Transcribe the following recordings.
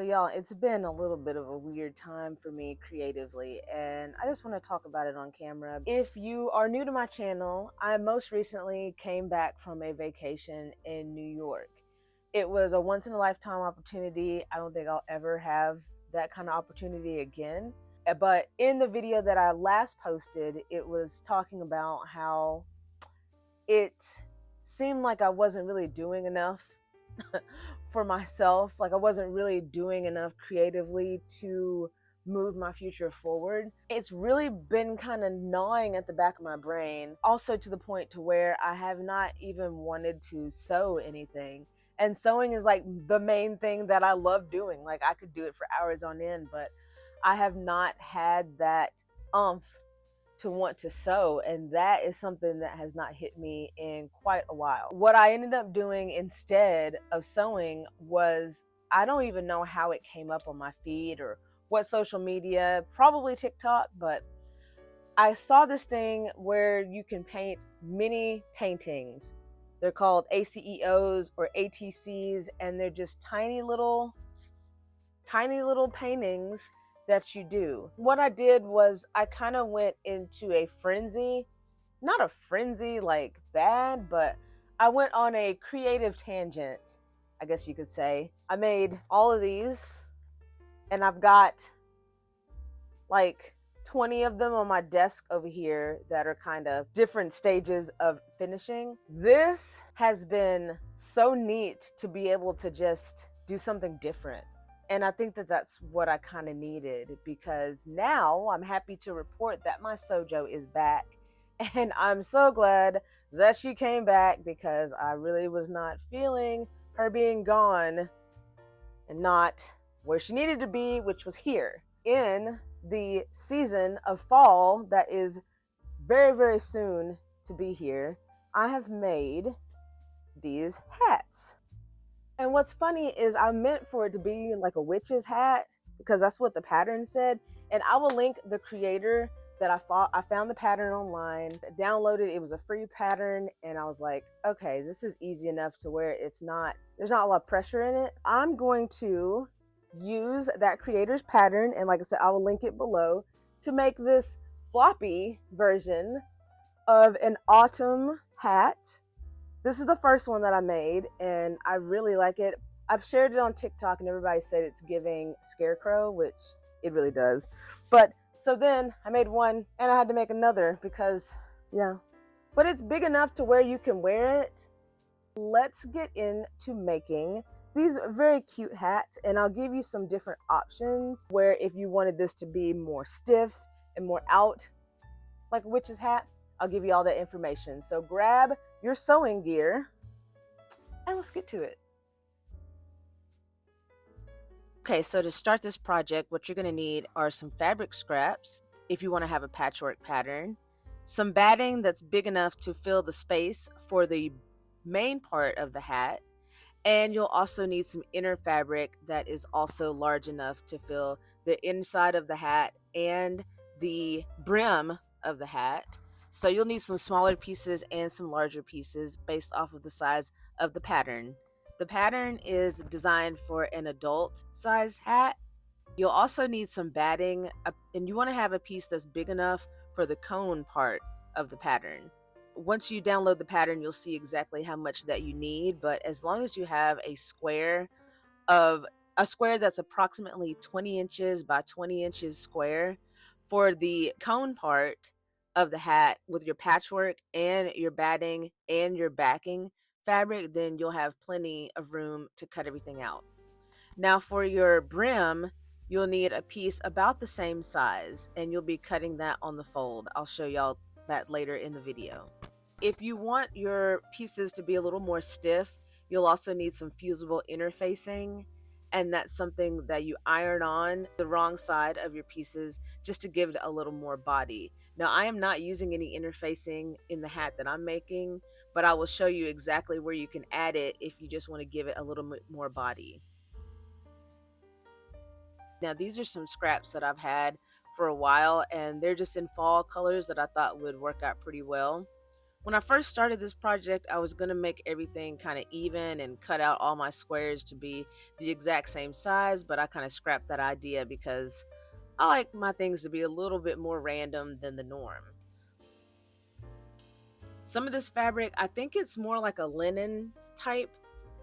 y'all, it's been a little bit of a weird time for me creatively, and I just want to talk about it on camera. If you are new to my channel, I most recently came back from a vacation in New York. It was a once in a lifetime opportunity. I don't think I'll ever have that kind of opportunity again. But in the video that I last posted, it was talking about how it seemed like I wasn't really doing enough for myself. Like I wasn't really doing enough creatively to move my future forward. It's really been kind of gnawing at the back of my brain, also to the point to where I have not even wanted to sew anything. And sewing is like the main thing that I love doing. Like I could do it for hours on end, but I have not had that umph to want to sew, and that is something that has not hit me in quite a while. What I ended up doing instead of sewing was, I don't even know how it came up on my feed or what social media, probably TikTok, but I saw this thing where you can paint mini paintings. They're called ACEOs or ATCs, and they're just tiny little paintings that you do. What I did was I kind of went into a frenzy, not a frenzy like bad, but I went on a creative tangent, I guess you could say. I made all of these, and I've got like 20 of them on my desk over here that are kind of different stages of finishing. This has been so neat to be able to just do something different. And I think that that's what I kind of needed, because now I'm happy to report that my Sojo is back. And I'm so glad that she came back, because I really was not feeling her being gone and not where she needed to be, which was here in the season of fall that is very, very soon to be here. I have made these hats. And what's funny is I meant for it to be like a witch's hat, because that's what the pattern said. And I will link the creator that I found the pattern online, downloaded. It was a free pattern, and I was like, okay, this is easy enough to where there's not a lot of pressure in it. I'm going to use that creator's pattern, and like I said, I will link it below, to make this floppy version of an autumn hat. This is the first one that I made, and I really like it. I've shared it on TikTok, and everybody said it's giving scarecrow, which it really does. But so then I made one, and I had to make another because, yeah. But it's big enough to where you can wear it. Let's get into making these very cute hats, and I'll give you some different options where if you wanted this to be more stiff and more out like a witch's hat, I'll give you all that information. So grab your sewing gear and let's get to it. Okay, so to start this project, what you're going to need are some fabric scraps if you want to have a patchwork pattern, some batting that's big enough to fill the space for the main part of the hat, and you'll also need some inner fabric that is also large enough to fill the inside of the hat and the brim of the hat. So you'll need some smaller pieces and some larger pieces based off of the size of the pattern. The pattern is designed for an adult size hat. You'll also need some batting, and you want to have a piece that's big enough for the cone part of the pattern. Once you download the pattern, you'll see exactly how much that you need, but as long as you have a square that's approximately 20 inches by 20 inches square for the cone part of the hat with your patchwork and your batting and your backing fabric, then you'll have plenty of room to cut everything out. Now for your brim, you'll need a piece about the same size, and you'll be cutting that on the fold. I'll show y'all that later in the video. If you want your pieces to be a little more stiff, you'll also need some fusible interfacing, and that's something that you iron on the wrong side of your pieces just to give it a little more body. Now I am not using any interfacing in the hat that I'm making, but I will show you exactly where you can add it if you just want to give it a little bit more body. Now these are some scraps that I've had for a while, and they're just in fall colors that I thought would work out pretty well. When I first started this project, I was going to make everything kind of even and cut out all my squares to be the exact same size, but I kind of scrapped that idea because I like my things to be a little bit more random than the norm. Some of this fabric, I think it's more like a linen type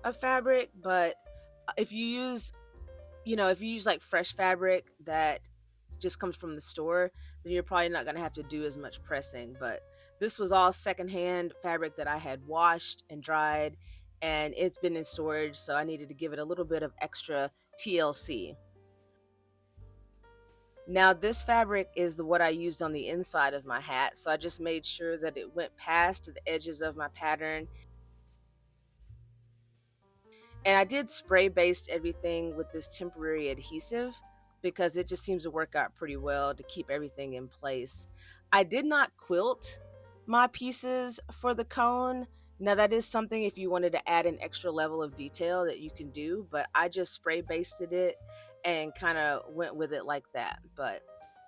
of fabric, but if you use, if you use like fresh fabric that just comes from the store, then you're probably not going to have to do as much pressing. But this was all secondhand fabric that I had washed and dried, and it's been in storage, so I needed to give it a little bit of extra TLC. Now, this fabric is what I used on the inside of my hat, so I just made sure that it went past the edges of my pattern. And I did spray based everything with this temporary adhesive because it just seems to work out pretty well to keep everything in place. I did not quilt my pieces for the cone. Now, that is something if you wanted to add an extra level of detail that you can do, but I just spray basted it and kind of went with it like that. But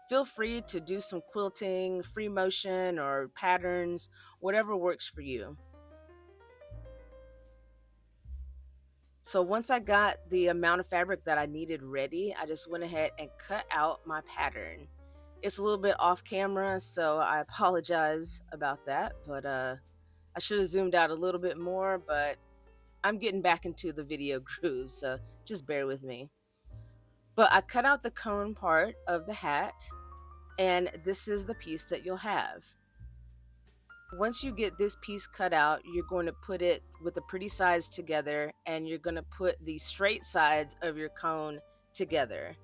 feel free to do some quilting, free motion, or patterns, whatever works for you. So once I got the amount of fabric that I needed ready, I just went ahead and cut out my pattern. It's a little bit off camera, so I apologize about that, but I should have zoomed out a little bit more, but I'm getting back into the video groove, so just bear with me. But I cut out the cone part of the hat, and this is the piece that you'll have. Once you get this piece cut out, you're going to put it with the pretty sides together, and you're going to put the straight sides of your cone together.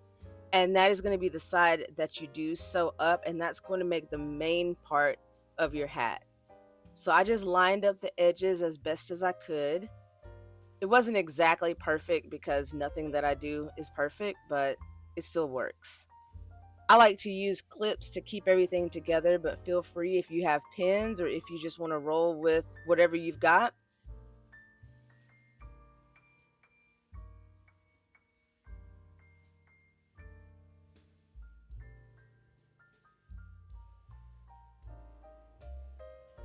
And that is going to be the side that you do sew up, and that's going to make the main part of your hat. So I just lined up the edges as best as I could. It wasn't exactly perfect because nothing that I do is perfect, but it still works. I like to use clips to keep everything together, but feel free if you have pins or if you just want to roll with whatever you've got.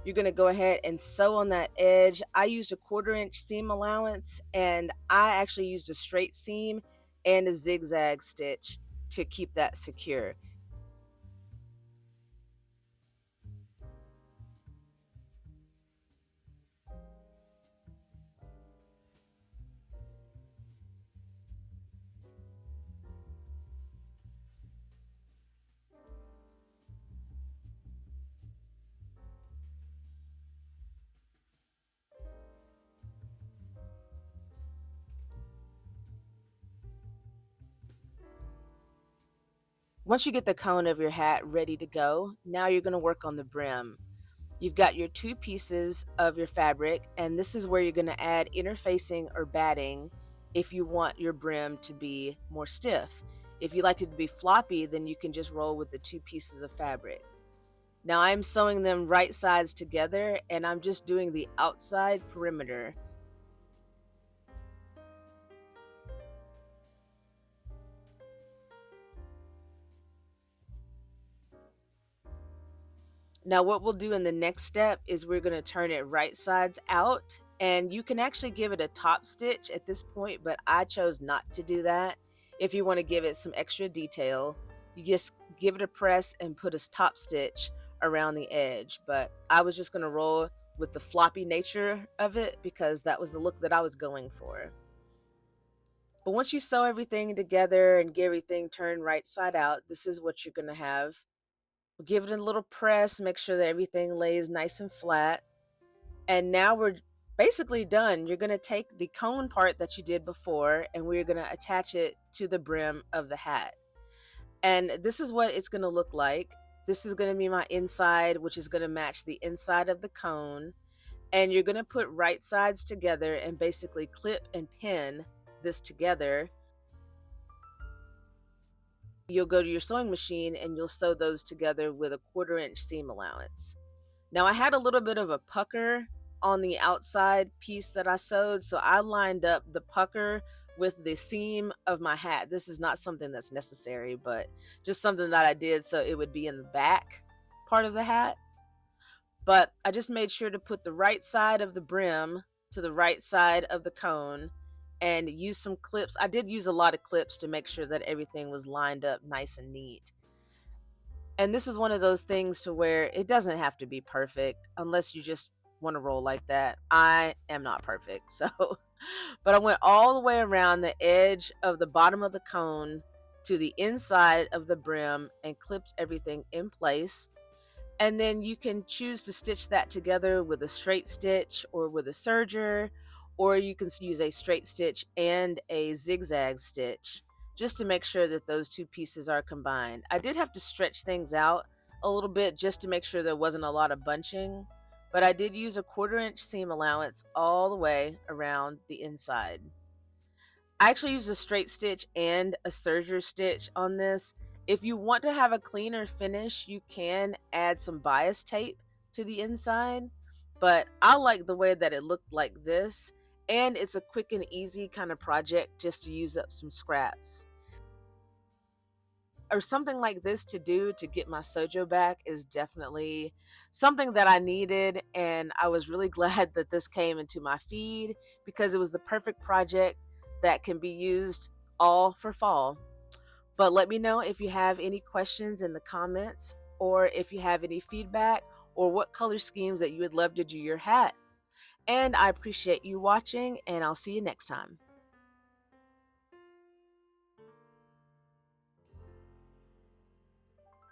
You're going to go ahead and sew on that edge. I used a 1/4 inch seam allowance, and I actually used a straight seam and a zigzag stitch to keep that secure. Once you get the cone of your hat ready to go, now you're going to work on the brim. You've got your two pieces of your fabric, and this is where you're going to add interfacing or batting if you want your brim to be more stiff. If you like it to be floppy, then you can just roll with the two pieces of fabric. Now I'm sewing them right sides together, and I'm just doing the outside perimeter. Now what we'll do in the next step is we're going to turn it right sides out, and you can actually give it a top stitch at this point, but I chose not to do that. If you want to give it some extra detail, you just give it a press and put a top stitch around the edge, but I was just going to roll with the floppy nature of it because that was the look that I was going for. But once you sew everything together and get everything turned right side out, this is what you're going to have. Give it a little press, make sure that everything lays nice and flat. And now we're basically done. You're going to take the cone part that you did before, and we're going to attach it to the brim of the hat. And this is what it's going to look like. This is going to be my inside, which is going to match the inside of the cone. And you're going to put right sides together and basically clip and pin this together. You'll go to your sewing machine and you'll sew those together with a 1/4 inch seam allowance. Now I had a little bit of a pucker on the outside piece that I sewed, so I lined up the pucker with the seam of my hat. This is not something that's necessary, but just something that I did so it would be in the back part of the hat. But I just made sure to put the right side of the brim to the right side of the cone and use some clips. I did use a lot of clips to make sure that everything was lined up nice and neat. And this is one of those things to where it doesn't have to be perfect unless you just want to roll like that. I am not perfect. So, but I went all the way around the edge of the bottom of the cone to the inside of the brim and clipped everything in place. And then you can choose to stitch that together with a straight stitch or with a serger, or you can use a straight stitch and a zigzag stitch just to make sure that those two pieces are combined. I did have to stretch things out a little bit just to make sure there wasn't a lot of bunching, but I did use a 1/4 inch seam allowance all the way around the inside. I actually used a straight stitch and a serger stitch on this. If you want to have a cleaner finish, you can add some bias tape to the inside, but I like the way that it looked like this, and it's a quick and easy kind of project just to use up some scraps. Or something like this to do to get my sojo back is definitely something that I needed, and I was really glad that this came into my feed because it was the perfect project that can be used all for fall. But let me know if you have any questions in the comments, or if you have any feedback, or what color schemes that you would love to do your hat. And I appreciate you watching, and I'll see you next time.